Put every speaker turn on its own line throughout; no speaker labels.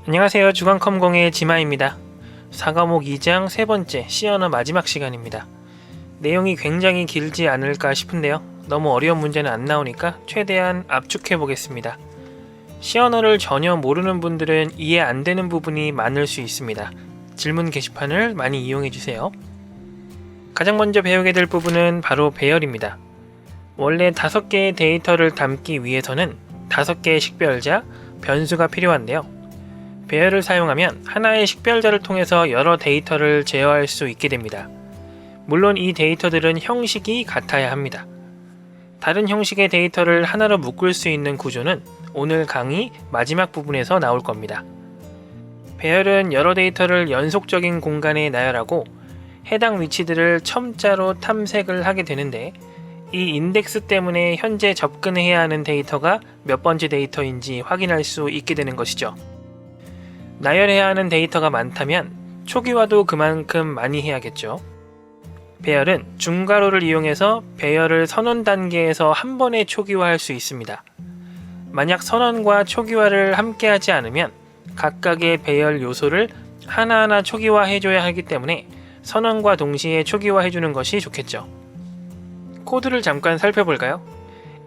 안녕하세요. 주간컴공의 지마입니다. 사과목 2장 세 번째 C 언어 마지막 시간입니다. 내용이 굉장히 길지 않을까 싶은데요. 너무 어려운 문제는 안 나오니까 최대한 압축해 보겠습니다. C 언어를 전혀 모르는 분들은 이해 안 되는 부분이 많을 수 있습니다. 질문 게시판을 많이 이용해 주세요. 가장 먼저 배우게 될 부분은 바로 배열입니다. 원래 5개의 데이터를 담기 위해서는 5개의 식별자, 변수가 필요한데요. 배열을 사용하면 하나의 식별자를 통해서 여러 데이터를 제어할 수 있게 됩니다. 물론 이 데이터들은 형식이 같아야 합니다. 다른 형식의 데이터를 하나로 묶을 수 있는 구조는 오늘 강의 마지막 부분에서 나올 겁니다. 배열은 여러 데이터를 연속적인 공간에 나열하고 해당 위치들을 첨자로 탐색을 하게 되는데, 이 인덱스 때문에 현재 접근해야 하는 데이터가 몇 번째 데이터인지 확인할 수 있게 되는 것이죠. 나열해야 하는 데이터가 많다면 초기화도 그만큼 많이 해야겠죠. 배열은 중괄호를 이용해서 배열을 선언 단계에서 한 번에 초기화할 수 있습니다. 만약 선언과 초기화를 함께 하지 않으면 각각의 배열 요소를 하나하나 초기화해줘야 하기 때문에 선언과 동시에 초기화해주는 것이 좋겠죠. 코드를 잠깐 살펴볼까요?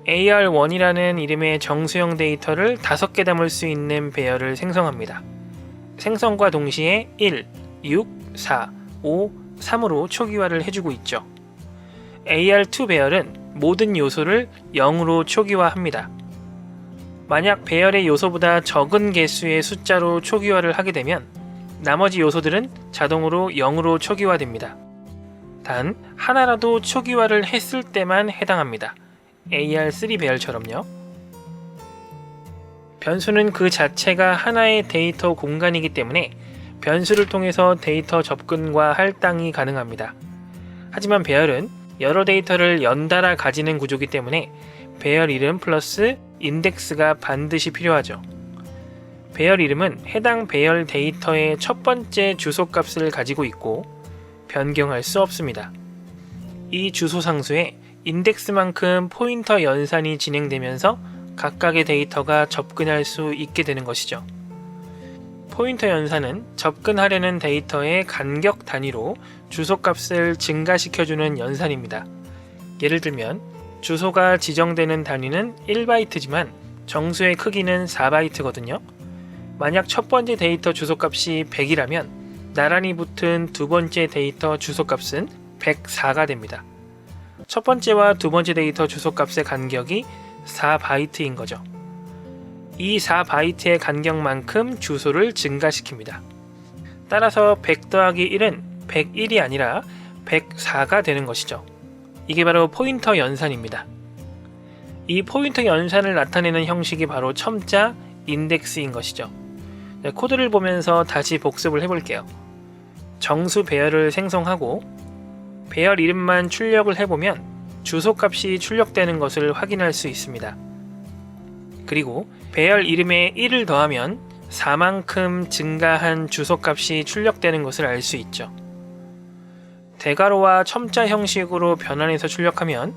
AR1이라는 이름의 정수형 데이터를 5개 담을 수 있는 배열을 생성합니다. 생성과 동시에 1, 6, 4, 5, 3으로 초기화를 해주고 있죠. AR2 배열은 모든 요소를 0으로 초기화합니다. 만약 배열의 요소보다 적은 개수의 숫자로 초기화를 하게 되면 나머지 요소들은 자동으로 0으로 초기화됩니다. 단 하나라도 초기화를 했을 때만 해당합니다. AR3 배열처럼요. 변수는 그 자체가 하나의 데이터 공간이기 때문에 변수를 통해서 데이터 접근과 할당이 가능합니다. 하지만 배열은 여러 데이터를 연달아 가지는 구조이기 때문에 배열 이름 플러스 인덱스가 반드시 필요하죠. 배열 이름은 해당 배열 데이터의 첫 번째 주소값을 가지고 있고 변경할 수 없습니다. 이 주소 상수에 인덱스만큼 포인터 연산이 진행되면서 각각의 데이터가 접근할 수 있게 되는 것이죠. 포인터 연산은 접근하려는 데이터의 간격 단위로 주소값을 증가시켜주는 연산입니다. 예를 들면 주소가 지정되는 단위는 1바이트지만 정수의 크기는 4바이트거든요. 만약 첫 번째 데이터 주소값이 100이라면 나란히 붙은 두 번째 데이터 주소값은 104가 됩니다. 첫 번째와 두 번째 데이터 주소값의 간격이 4바이트인 거죠. 이 4바이트의 간격만큼 주소를 증가시킵니다. 따라서 100 더하기 1은 101이 아니라 104가 되는 것이죠. 이게 바로 포인터 연산입니다. 이 포인터 연산을 나타내는 형식이 바로 첨자 인덱스인 것이죠. 코드를 보면서 다시 복습을 해볼게요. 정수 배열을 생성하고 배열 이름만 출력을 해보면 주소값이 출력되는 것을 확인할 수 있습니다. 그리고 배열 이름에 1을 더하면 4만큼 증가한 주소값이 출력되는 것을 알 수 있죠. 대괄호와 첨자 형식으로 변환해서 출력하면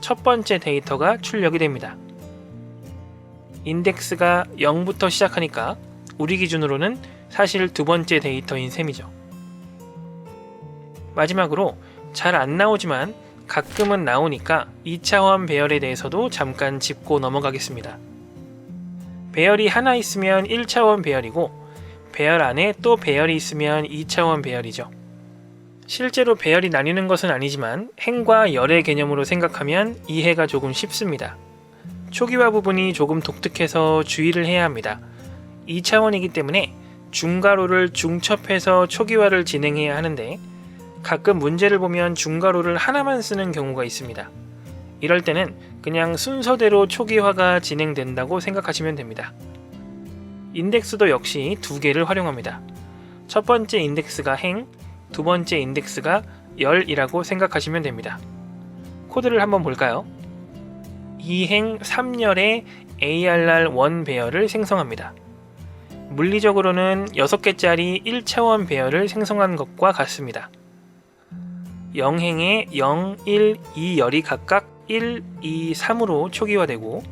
첫 번째 데이터가 출력이 됩니다. 인덱스가 0부터 시작하니까 우리 기준으로는 사실 두 번째 데이터인 셈이죠. 마지막으로 잘 안 나오지만 가끔은 나오니까 2차원 배열에 대해서도 잠깐 짚고 넘어가겠습니다. 배열이 하나 있으면 1차원 배열이고 배열 안에 또 배열이 있으면 2차원 배열이죠. 실제로 배열이 나뉘는 것은 아니지만 행과 열의 개념으로 생각하면 이해가 조금 쉽습니다. 초기화 부분이 조금 독특해서 주의를 해야 합니다. 2차원이기 때문에 중괄호를 중첩해서 초기화를 진행해야 하는데 가끔 문제를 보면 중괄호를 하나만 쓰는 경우가 있습니다. 이럴 때는 그냥 순서대로 초기화가 진행된다고 생각하시면 됩니다. 인덱스도 역시 2개를 활용합니다. 첫 번째 인덱스가 행, 두 번째 인덱스가 열이라고 생각하시면 됩니다. 코드를 한번 볼까요? 2행 3열의 ARR1 배열을 생성합니다. 물리적으로는 6개짜리 1차원 배열을 생성한 것과 같습니다. 0행의 0, 1, 2열이 각각 1, 2, 3으로 초기화되고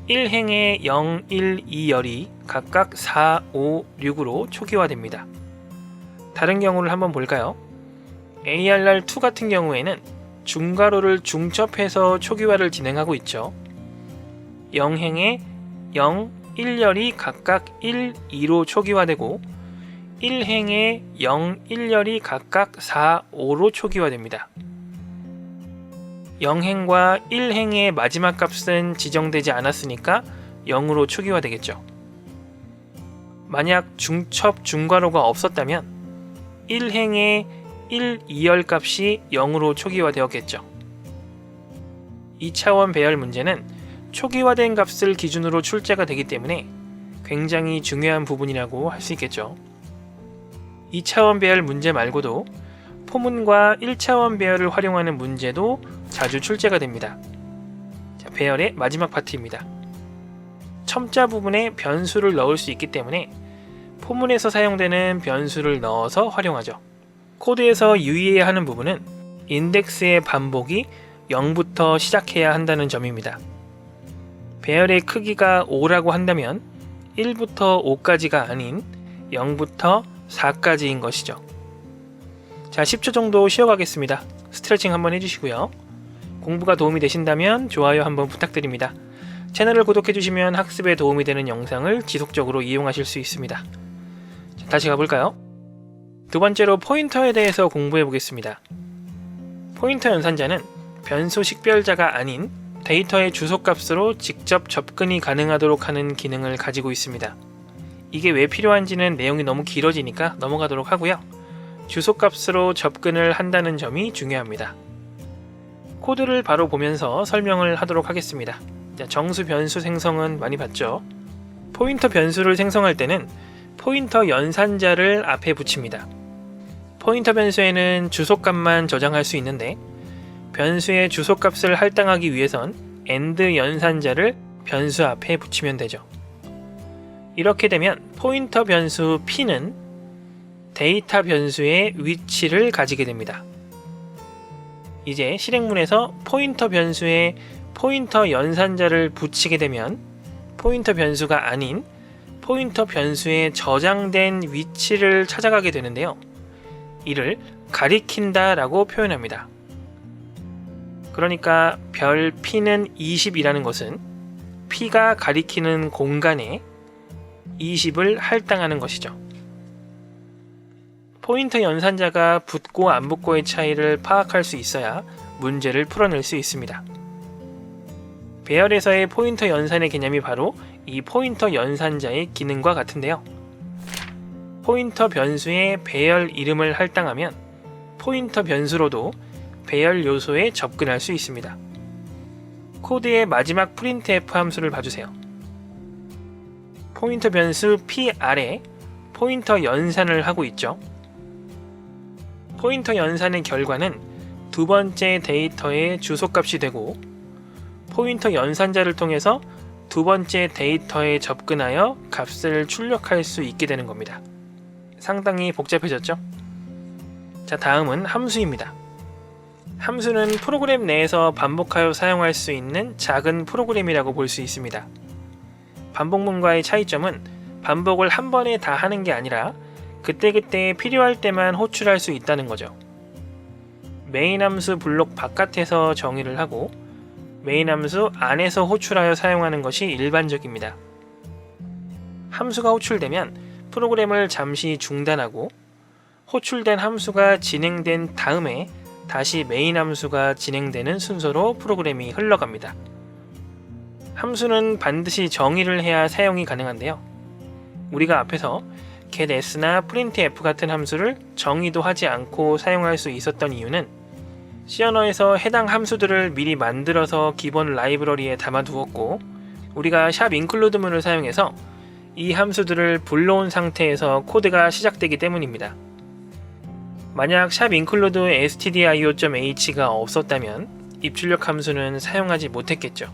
1행의 0, 1, 2열이 각각 4, 5, 6으로 초기화됩니다. 다른 경우를 한번 볼까요? ARR2 같은 경우에는 중괄호를 중첩해서 초기화를 진행하고 있죠. 0행에 0, 1열이 각각 1, 2로 초기화되고 1행에 0, 1열이 각각 4, 5로 초기화됩니다. 0행과 1행의 마지막 값은 지정되지 않았으니까 0으로 초기화되겠죠. 만약 중첩 중괄호가 없었다면 1행의 1, 2열 값이 0으로 초기화되었겠죠. 2차원 배열 문제는 초기화된 값을 기준으로 출제가 되기 때문에 굉장히 중요한 부분이라고 할 수 있겠죠. 2차원 배열 문제 말고도 포문과 1차원 배열을 활용하는 문제도 자주 출제가 됩니다. 자, 배열의 마지막 파트입니다. 첨자 부분에 변수를 넣을 수 있기 때문에 포문에서 사용되는 변수를 넣어서 활용하죠. 코드에서 유의해야 하는 부분은 인덱스의 반복이 0부터 시작해야 한다는 점입니다. 배열의 크기가 5라고 한다면 1부터 5까지가 아닌 0부터 4까지인 것이죠. 자, 10초 정도 쉬어가겠습니다. 스트레칭 한번 해주시고요. 공부가 도움이 되신다면 좋아요 한번 부탁드립니다. 채널을 구독해주시면 학습에 도움이 되는 영상을 지속적으로 이용하실 수 있습니다. 자, 다시 가볼까요? 두 번째로 포인터에 대해서 공부해 보겠습니다. 포인터 연산자는 변수 식별자가 아닌 데이터의 주소값으로 직접 접근이 가능하도록 하는 기능을 가지고 있습니다. 이게 왜 필요한지는 내용이 너무 길어지니까 넘어가도록 하고요. 주소값으로 접근을 한다는 점이 중요합니다. 코드를 바로 보면서 설명을 하도록 하겠습니다. 자, 정수 변수 생성은 많이 봤죠? 포인터 변수를 생성할 때는 포인터 연산자를 앞에 붙입니다. 포인터 변수에는 주소값만 저장할 수 있는데 변수의 주소값을 할당하기 위해선 AND 연산자를 변수 앞에 붙이면 되죠. 이렇게 되면 포인터 변수 P는 데이터 변수의 위치를 가지게 됩니다. 이제 실행문에서 포인터 변수에 포인터 연산자를 붙이게 되면 포인터 변수가 아닌 포인터 변수에 저장된 위치를 찾아가게 되는데요. 이를 가리킨다 라고 표현합니다. 그러니까 별 P는 20이라는 것은 P가 가리키는 공간에 20을 할당하는 것이죠. 포인터 연산자가 붙고 안 붙고의 차이를 파악할 수 있어야 문제를 풀어낼 수 있습니다. 배열에서의 포인터 연산의 개념이 바로 이 포인터 연산자의 기능과 같은데요. 포인터 변수에 배열 이름을 할당하면 포인터 변수로도 배열 요소에 접근할 수 있습니다. 코드의 마지막 printf 함수를 봐주세요. 포인터 변수 p 아래 포인터 연산을 하고 있죠. 포인터 연산의 결과는 두 번째 데이터의 주소값이 되고 포인터 연산자를 통해서 두 번째 데이터에 접근하여 값을 출력할 수 있게 되는 겁니다. 상당히 복잡해졌죠? 자, 다음은 함수입니다. 함수는 프로그램 내에서 반복하여 사용할 수 있는 작은 프로그램이라고 볼 수 있습니다. 반복문과의 차이점은 반복을 한 번에 다 하는 게 아니라 그때그때 필요할 때만 호출할 수 있다는 거죠. 메인 함수 블록 바깥에서 정의를 하고 메인 함수 안에서 호출하여 사용하는 것이 일반적입니다. 함수가 호출되면 프로그램을 잠시 중단하고 호출된 함수가 진행된 다음에 다시 메인 함수가 진행되는 순서로 프로그램이 흘러갑니다. 함수는 반드시 정의를 해야 사용이 가능한데요. 우리가 앞에서 getS나 printf 같은 함수를 정의도 하지 않고 사용할 수 있었던 이유는 C 언어에서 해당 함수들을 미리 만들어서 기본 라이브러리에 담아두었고 우리가 샵 include문을 사용해서 이 함수들을 불러온 상태에서 코드가 시작되기 때문입니다. 만약 샵include stdio.h가 없었다면 입출력 함수는 사용하지 못했겠죠.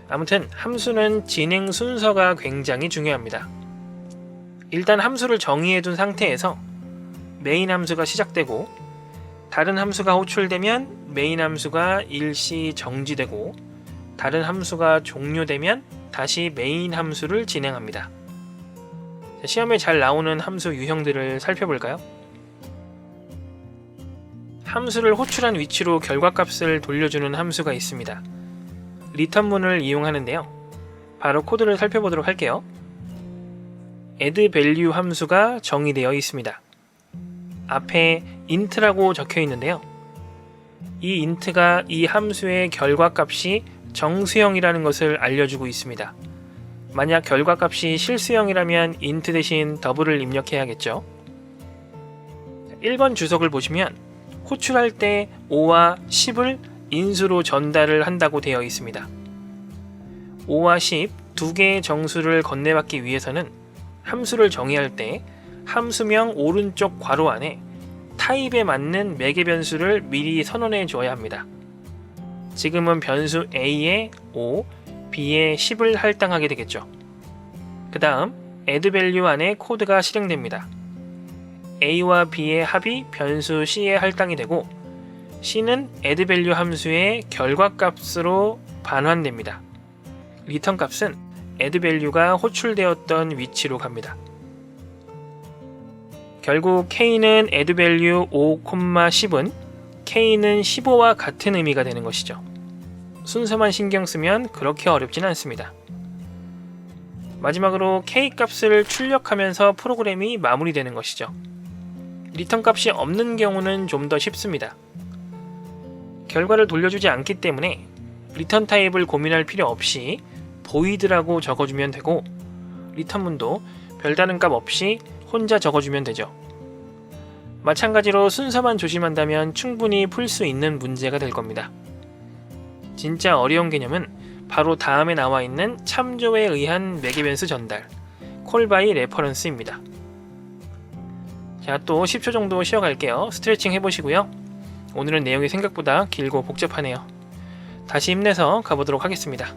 아무튼 함수는 진행 순서가 굉장히 중요합니다. 일단 함수를 정의해둔 상태에서 메인 함수가 시작되고 다른 함수가 호출되면 메인 함수가 일시 정지되고 다른 함수가 종료되면 다시 메인 함수를 진행합니다. 시험에 잘 나오는 함수 유형들을 살펴볼까요? 함수를 호출한 위치로 결과값을 돌려주는 함수가 있습니다. 리턴문을 이용하는데요. 바로 코드를 살펴보도록 할게요. addValue 함수가 정의되어 있습니다. 앞에 int라고 적혀 있는데요. 이 int가 이 함수의 결과값이 정수형이라는 것을 알려주고 있습니다. 만약 결과값이 실수형이라면 int 대신 더블을 입력해야겠죠. 1번 주석을 보시면 호출할 때 5와 10을 인수로 전달을 한다고 되어 있습니다. 5와 10 두 개의 정수를 건네받기 위해서는 함수를 정의할 때 함수명 오른쪽 괄호 안에 타입에 맞는 매개 변수를 미리 선언해 줘야 합니다. 지금은 변수 a에 5, b에 10을 할당하게 되겠죠. 그 다음 addValue 안에 코드가 실행됩니다. a와 b의 합이 변수 c에 할당이 되고 c는 addValue 함수의 결과값으로 반환됩니다. 리턴 값은 addValue가 호출되었던 위치로 갑니다. 결국 k는 addValue 5, 10은 k는 15와 같은 의미가 되는 것이죠. 순서만 신경 쓰면 그렇게 어렵진 않습니다. 마지막으로 k 값을 출력하면서 프로그램이 마무리되는 것이죠. 리턴 값이 없는 경우는 좀 더 쉽습니다. 결과를 돌려주지 않기 때문에 리턴 타입을 고민할 필요 없이 void라고 적어주면 되고 리턴문도 별다른 값 없이 혼자 적어주면 되죠. 마찬가지로 순서만 조심한다면 충분히 풀 수 있는 문제가 될 겁니다. 진짜 어려운 개념은 바로 다음에 나와 있는 참조에 의한 매개 변수 전달, call by reference입니다. 자, 또 10초 정도 쉬어갈게요. 스트레칭 해보시고요. 오늘은 내용이 생각보다 길고 복잡하네요. 다시 힘내서 가보도록 하겠습니다.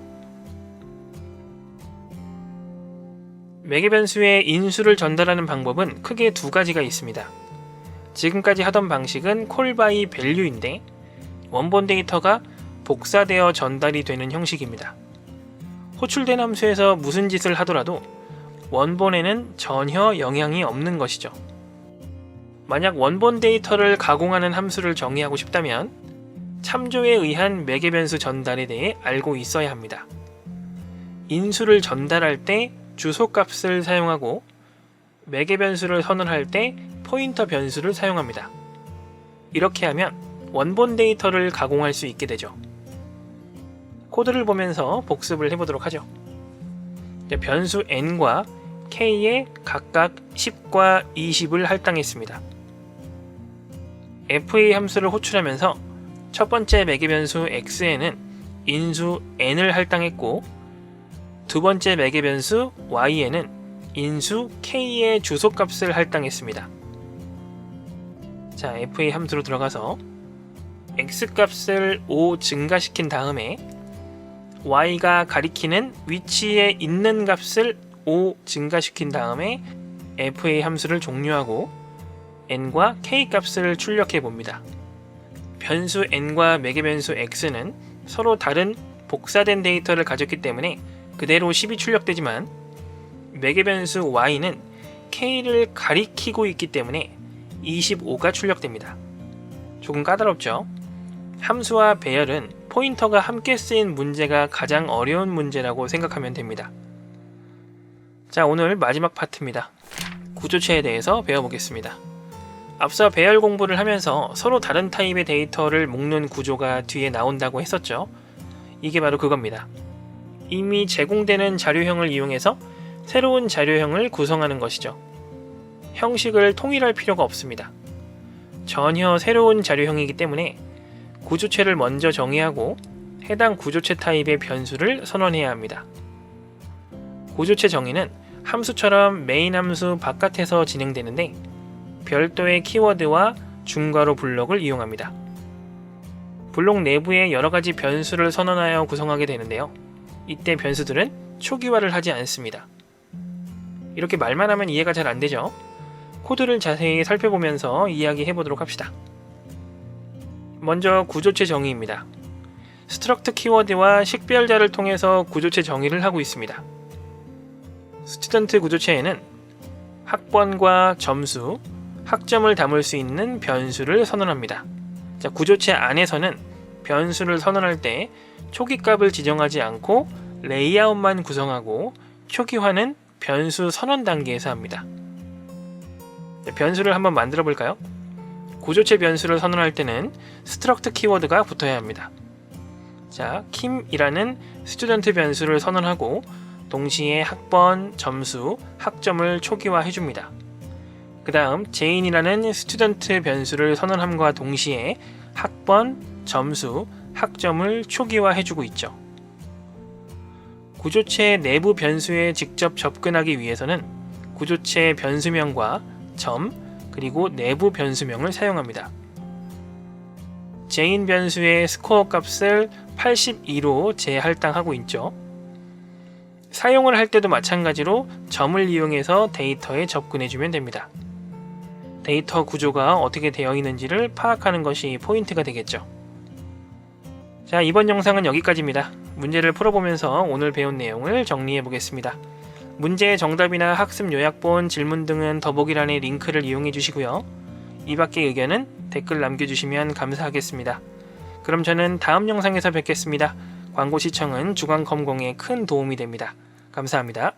매개 변수에 인수를 전달하는 방법은 크게 두 가지가 있습니다. 지금까지 하던 방식은 call by value인데 원본 데이터가 복사되어 전달이 되는 형식입니다. 호출된 함수에서 무슨 짓을 하더라도 원본에는 전혀 영향이 없는 것이죠. 만약 원본 데이터를 가공하는 함수를 정의하고 싶다면 참조에 의한 매개 변수 전달에 대해 알고 있어야 합니다. 인수를 전달할 때 주소값을 사용하고 매개 변수를 선언할 때 포인터 변수를 사용합니다. 이렇게 하면 원본 데이터를 가공할 수 있게 되죠. 코드를 보면서 복습을 해보도록 하죠. 변수 n과 k에 각각 10과 20을 할당했습니다. fa 함수를 호출하면서 첫 번째 매개 변수 x에는 인수 n을 할당했고 두 번째 매개 변수 y에는 인수 k의 주소값을 할당했습니다. 자, fa 함수로 들어가서 x값을 5 증가시킨 다음에 y가 가리키는 위치에 있는 값을 5 증가시킨 다음에 fa 함수를 종료하고 n과 k 값을 출력해 봅니다. 변수 n과 매개 변수 x는 서로 다른 복사된 데이터를 가졌기 때문에 그대로 10이 출력되지만 매개 변수 y는 k를 가리키고 있기 때문에 25가 출력됩니다. 조금 까다롭죠? 함수와 배열은 포인터가 함께 쓰인 문제가 가장 어려운 문제라고 생각하면 됩니다. 자, 오늘 마지막 파트입니다. 구조체에 대해서 배워보겠습니다. 앞서 배열 공부를 하면서 서로 다른 타입의 데이터를 묶는 구조가 뒤에 나온다고 했었죠. 이게 바로 그겁니다. 이미 제공되는 자료형을 이용해서 새로운 자료형을 구성하는 것이죠. 형식을 통일할 필요가 없습니다. 전혀 새로운 자료형이기 때문에 구조체를 먼저 정의하고 해당 구조체 타입의 변수를 선언해야 합니다. 구조체 정의는 함수처럼 메인 함수 바깥에서 진행되는데 별도의 키워드와 중괄호 블록을 이용합니다. 블록 내부에 여러가지 변수를 선언하여 구성하게 되는데요. 이때 변수들은 초기화를 하지 않습니다. 이렇게 말만 하면 이해가 잘 안되죠? 코드를 자세히 살펴보면서 이야기해 보도록 합시다. 먼저 구조체 정의입니다. 스트럭트 키워드와 식별자를 통해서 구조체 정의를 하고 있습니다. 스튜던트 구조체에는 학번과 점수, 학점을 담을 수 있는 변수를 선언합니다. 자, 구조체 안에서는 변수를 선언할 때 초기값을 지정하지 않고 레이아웃만 구성하고 초기화는 변수 선언 단계에서 합니다. 자, 변수를 한번 만들어 볼까요? 구조체 변수를 선언할 때는 struct 키워드가 붙어야 합니다. 자, kim이라는 스튜던트 변수를 선언하고 동시에 학번, 점수, 학점을 초기화해 줍니다. 그 다음 jane이라는 스튜던트 변수를 선언함과 동시에 학번, 점수, 학점을 초기화해 주고 있죠. 구조체 내부 변수에 직접 접근하기 위해서는 구조체 변수명과 점, 그리고 내부 변수명을 사용합니다. jane 변수의 스코어 값을 82로 재할당하고 있죠. 사용을 할 때도 마찬가지로 점을 이용해서 데이터에 접근해주면 됩니다. 데이터 구조가 어떻게 되어 있는지를 파악하는 것이 포인트가 되겠죠. 자, 이번 영상은 여기까지입니다. 문제를 풀어보면서 오늘 배운 내용을 정리해 보겠습니다. 문제의 정답이나 학습 요약본, 질문 등은 더보기란의 링크를 이용해 주시고요. 이 밖의 의견은 댓글 남겨주시면 감사하겠습니다. 그럼 저는 다음 영상에서 뵙겠습니다. 광고 시청은 주간컴공에 큰 도움이 됩니다. 감사합니다.